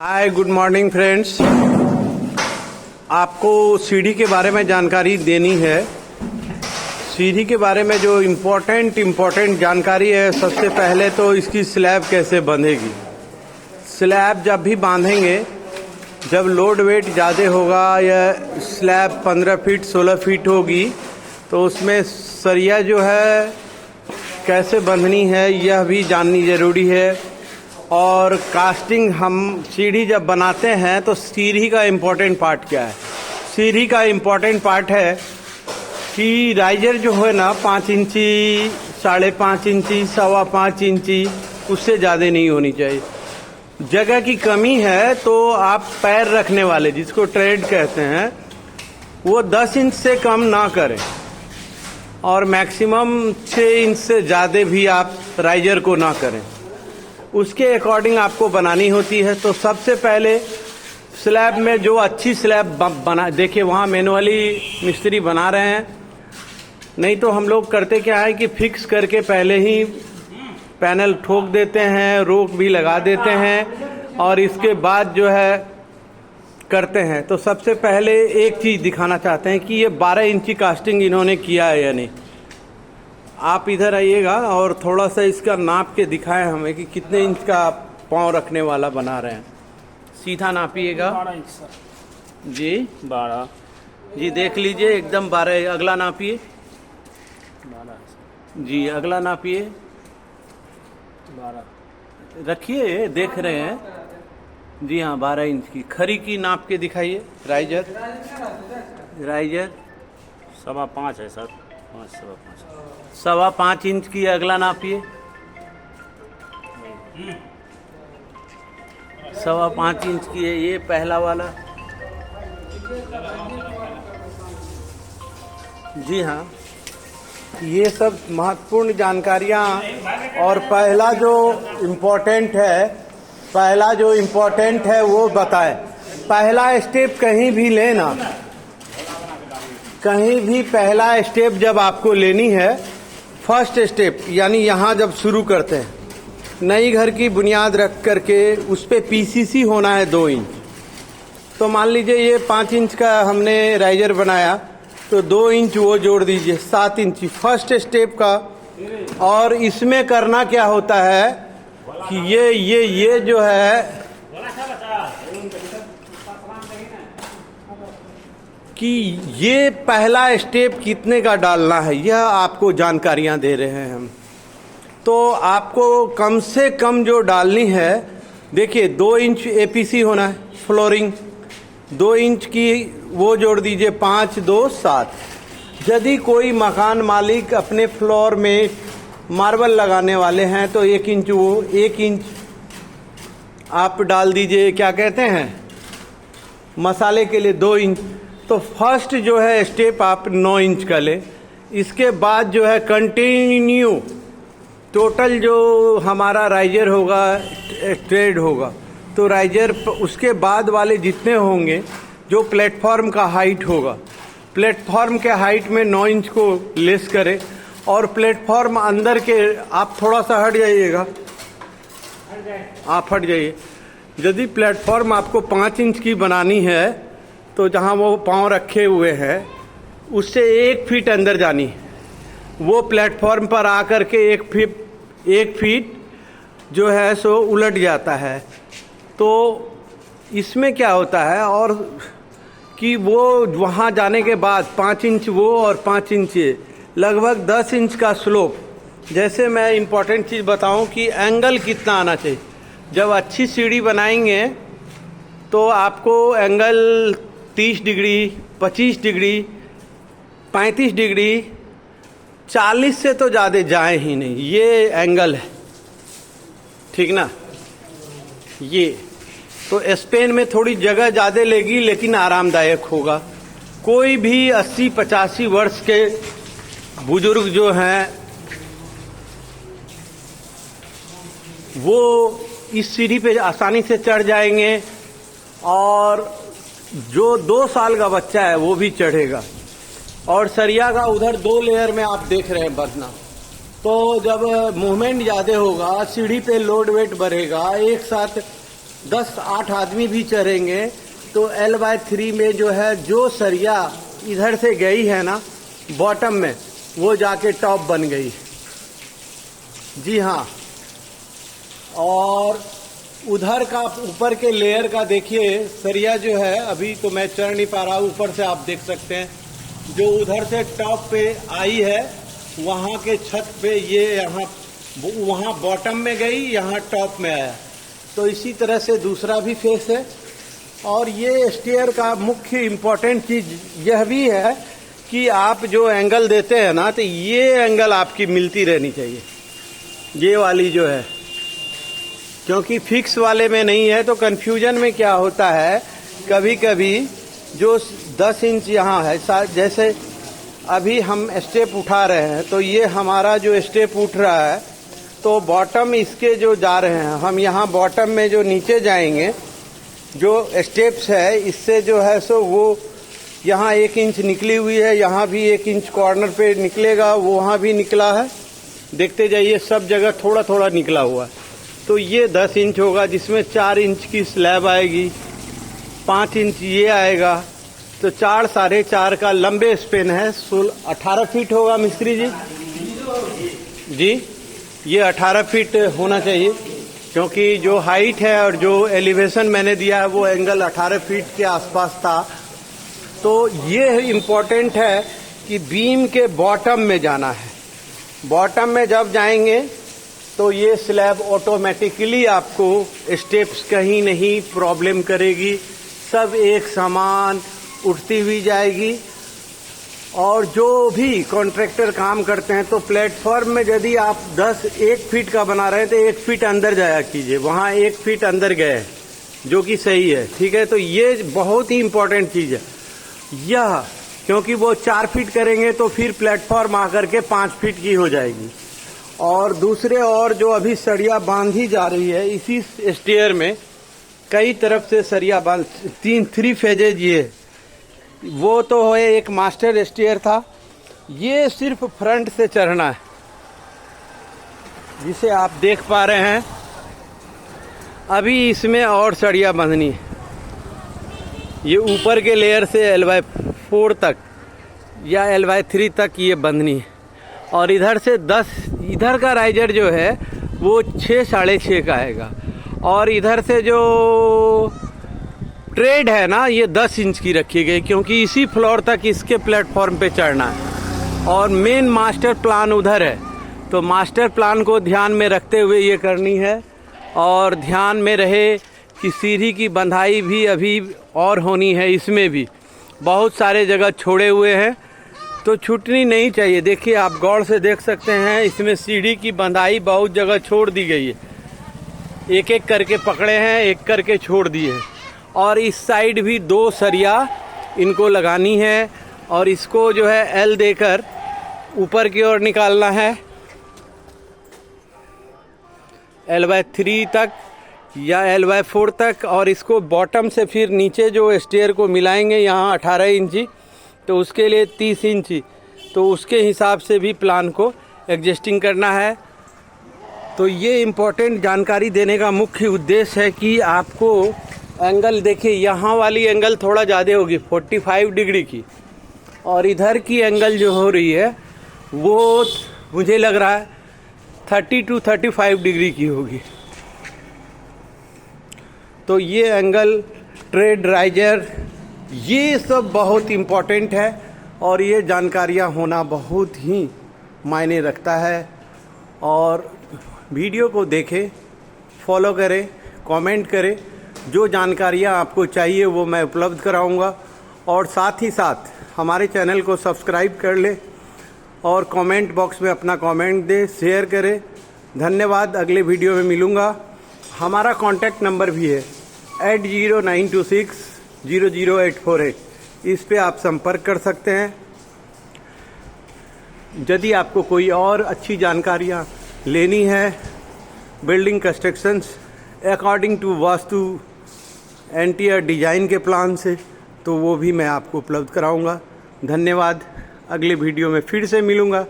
Hi good morning friends. आपको सीढ़ी के बारे में जानकारी देनी है। सीढ़ी के बारे में जो इम्पोर्टेंट जानकारी है, सबसे पहले तो इसकी स्लैब कैसे बंधेगी। स्लैब जब भी बांधेंगे, जब लोड वेट ज़्यादा होगा या स्लैब 15 फीट 16 फीट होगी, तो उसमें सरिया जो है कैसे बंधनी है यह भी जाननी ज़रूरी है। और कास्टिंग, हम सीढ़ी जब बनाते हैं तो सीढ़ी का इम्पोर्टेंट पार्ट क्या है। सीढ़ी का इम्पोर्टेंट पार्ट है कि राइजर जो है ना 5 इंची 5.5 इंची 5.25 इंची, उससे ज़्यादा नहीं होनी चाहिए। जगह की कमी है तो आप पैर रखने वाले, जिसको ट्रेड कहते हैं, वो 10 इंच से कम ना करें और मैक्सिमम 6 इंच से ज़्यादा भी आप राइजर को ना करें। उसके अकॉर्डिंग आपको बनानी होती है। तो सबसे पहले स्लैब में जो अच्छी स्लैब बना, देखिए वहाँ मैनुअली मिस्त्री बना रहे हैं, नहीं तो हम लोग करते क्या है कि फिक्स करके पहले ही पैनल ठोक देते हैं, रोक भी लगा देते हैं और इसके बाद जो है करते हैं। तो सबसे पहले एक चीज़ दिखाना चाहते हैं कि ये 12 इंची कास्टिंग इन्होंने किया है या नहीं। आप इधर आइएगा और थोड़ा सा इसका नाप के दिखाएं हमें कि कितने इंच का पाँव रखने वाला बना रहे हैं। सीधा नापिएगा। 12 इंच सर। जी 12 जी, देख लीजिए एकदम 12। अगला नापिए 12 जी, अगला नापिए, 12 रखिए, देख रहे हैं जी। हाँ 12 इंच की खरी की नाप के दिखाइए। राइजर 5.25 है सर। 5.25 5.25 इंच की। अगला नापिए 5.25 इंच की है ये पहला वाला। जी हाँ, ये सब महत्वपूर्ण जानकारियाँ। और पहला जो इम्पोर्टेंट है वो बताएं। पहला स्टेप कहीं भी लेना, कहीं भी पहला स्टेप जब आपको लेनी है, फर्स्ट स्टेप यानी यहाँ जब शुरू करते हैं, नई घर की बुनियाद रख करके उस पे पीसीसी होना है 2 इंच। तो मान लीजिए ये 5 इंच का हमने राइजर बनाया, तो 2 इंच वो जोड़ दीजिए, 7 इंची फर्स्ट स्टेप का। और इसमें करना क्या होता है कि ये जो है कि ये पहला स्टेप कितने का डालना है, यह आपको जानकारियां दे रहे हैं हम। तो आपको कम से कम जो डालनी है, देखिए 2 इंच एपीसी होना है, फ्लोरिंग 2 इंच की वो जोड़ दीजिए, 5 2 7। यदि कोई मकान मालिक अपने फ्लोर में मार्बल लगाने वाले हैं तो 1 इंच, वो 1 इंच आप डाल दीजिए। क्या कहते हैं, मसाले के लिए 2 इंच। तो फर्स्ट जो है स्टेप आप 9 इंच का ले। इसके बाद जो है कंटिन्यू टोटल जो हमारा राइजर होगा, ट्रेड होगा, तो राइजर उसके बाद वाले जितने होंगे, जो प्लेटफॉर्म का हाइट होगा, प्लेटफॉर्म के हाइट में 9 इंच को लेस करें। और प्लेटफॉर्म अंदर के, आप थोड़ा सा हट जाइएगा, आप हट जाइए। यदि प्लेटफॉर्म आपको 5 इंच की बनानी है तो जहाँ वो पाँव रखे हुए हैं उससे 1 फीट अंदर जानी, वो प्लेटफॉर्म पर आकर के 1 फीट जो है सो उलट जाता है। तो इसमें क्या होता है और कि वो वहाँ जाने के बाद 5 इंच वो और 5 इंच ये, लगभग 10 इंच का स्लोप। जैसे मैं इम्पॉर्टेंट चीज़ बताऊं कि एंगल कितना आना चाहिए। जब अच्छी सीढ़ी बनाएंगे तो आपको एंगल 30 डिग्री, 25 डिग्री, 35 डिग्री, 40 से तो ज़्यादा जाए ही नहीं, ये एंगल है, ठीक ना। ये तो स्पेन में थोड़ी जगह ज़्यादा लेगी लेकिन आरामदायक होगा। कोई भी 80-85 वर्ष के बुजुर्ग जो हैं वो इस सीढ़ी पे आसानी से चढ़ जाएंगे और जो 2 साल का बच्चा है वो भी चढ़ेगा। और सरिया का उधर 2 लेयर में आप देख रहे हैं बंधना। तो जब मूवमेंट ज़्यादा होगा, सीढ़ी पे लोड वेट बढ़ेगा, एक साथ 10-8 आदमी भी चढ़ेंगे तो L/3 में जो है जो सरिया इधर से गई है ना बॉटम में, वो जाके टॉप बन गई। जी हाँ, और उधर का ऊपर के लेयर का देखिए सरिया जो है, अभी तो मैं चढ़ नहीं पा रहा, ऊपर से आप देख सकते हैं जो उधर से टॉप पे आई है वहाँ के छत पे ये यहाँ वहाँ बॉटम में गई, यहाँ टॉप में आया। तो इसी तरह से दूसरा भी फेस है। और ये स्टेयर का मुख्य इम्पोर्टेंट चीज यह भी है कि आप जो एंगल देते हैं ना, तो ये एंगल आपकी मिलती रहनी चाहिए, ये वाली जो है, क्योंकि फिक्स वाले में नहीं है तो कंफ्यूजन में क्या होता है, कभी कभी जो 10 इंच यहाँ है, जैसे अभी हम स्टेप उठा रहे हैं तो ये हमारा जो स्टेप उठ रहा है तो बॉटम इसके जो जा रहे हैं, हम यहाँ बॉटम में जो नीचे जाएंगे जो स्टेप्स है इससे जो है सो वो यहाँ 1 इंच निकली हुई है, यहाँ भी 1 इंच कॉर्नर पे निकलेगा, वहाँ भी निकला है, देखते जाइए सब जगह थोड़ा थोड़ा निकला हुआ है। तो ये 10 इंच होगा जिसमें 4 इंच की स्लैब आएगी, 5 इंच ये आएगा, तो 4 साढ़े 4 का लंबे स्पेन है, 18 फीट होगा मिस्त्री जी। जी ये 18 फीट होना चाहिए, क्योंकि जो हाइट है और जो एलिवेशन मैंने दिया है वो एंगल 18 फीट के आसपास था। तो ये इम्पोर्टेंट है कि बीम के बॉटम में जाना है। बॉटम में जब जाएंगे तो ये स्लैब ऑटोमेटिकली आपको स्टेप्स कहीं नहीं प्रॉब्लम करेगी, सब एक समान उठती हुई जाएगी। और जो भी कॉन्ट्रैक्टर काम करते हैं तो प्लेटफॉर्म में यदि आप 1 फीट का बना रहे हैं तो 1 फीट अंदर जाया कीजिए, वहाँ 1 फीट अंदर गए जो कि सही है, ठीक है। तो ये बहुत ही इम्पोर्टेंट चीज़ है यह, क्योंकि वो 4 फीट करेंगे तो फिर प्लेटफॉर्म आकर के 5 फीट की हो जाएगी। और दूसरे और जो अभी सरिया बांधी जा रही है इसी स्टेयर में कई तरफ से सरिया बांध 3 फेजेज, ये वो तो है एक मास्टर स्टेयर था, ये सिर्फ फ्रंट से चढ़ना है जिसे आप देख पा रहे हैं। अभी इसमें और सरिया बांधनी है, ये ऊपर के लेयर से L/4 तक या L/3 तक ये बांधनी है। और इधर से 10, इधर का राइजर जो है वो 6 साढ़े 6 का आएगा, और इधर से जो ट्रेड है ना ये 10 इंच की रखी गई, क्योंकि इसी फ्लोर तक इसके प्लेटफॉर्म पे चढ़ना है। और मेन मास्टर प्लान उधर है, तो मास्टर प्लान को ध्यान में रखते हुए ये करनी है। और ध्यान में रहे कि सीढ़ी की बंधाई भी अभी और होनी है, इसमें भी बहुत सारे जगह छोड़े हुए हैं तो छूटनी नहीं चाहिए। देखिए आप गौर से देख सकते हैं इसमें सीढ़ी की बंधाई बहुत जगह छोड़ दी गई है, एक एक करके पकड़े हैं, एक करके छोड़ दिए हैं। और इस साइड भी 2 सरिया इनको लगानी है और इसको जो है L देकर ऊपर की ओर निकालना है L/3 तक या L/4 तक, और इसको बॉटम से फिर नीचे जो स्टेयर को मिलाएंगे यहाँ 18 इंची, तो उसके लिए 30 इंची, तो उसके हिसाब से भी प्लान को एडजस्टिंग करना है। तो ये इम्पोर्टेंट जानकारी देने का मुख्य उद्देश्य है कि आपको एंगल देखिए, यहाँ वाली एंगल थोड़ा ज़्यादा होगी 45 डिग्री की, और इधर की एंगल जो हो रही है वो मुझे लग रहा है 30 to 35 डिग्री की होगी। तो ये एंगल, ट्रेड, राइजर, ये सब बहुत इम्पोर्टेंट है और ये जानकारियाँ होना बहुत ही मायने रखता है। और वीडियो को देखें, फॉलो करें, कमेंट करें, जो जानकारियाँ आपको चाहिए वो मैं उपलब्ध कराऊंगा। और साथ ही साथ हमारे चैनल को सब्सक्राइब कर ले और कमेंट बॉक्स में अपना कमेंट दे, शेयर करें। धन्यवाद, अगले वीडियो में मिलूँगा। हमारा कॉन्टैक्ट नंबर भी है 8092600848, इस पे आप संपर्क कर सकते हैं। यदि आपको कोई और अच्छी जानकारियाँ लेनी है building constructions according to vastu interior design के प्लान से, तो वो भी मैं आपको उपलब्ध कराऊंगा। धन्यवाद, अगले वीडियो में फिर से मिलूँगा।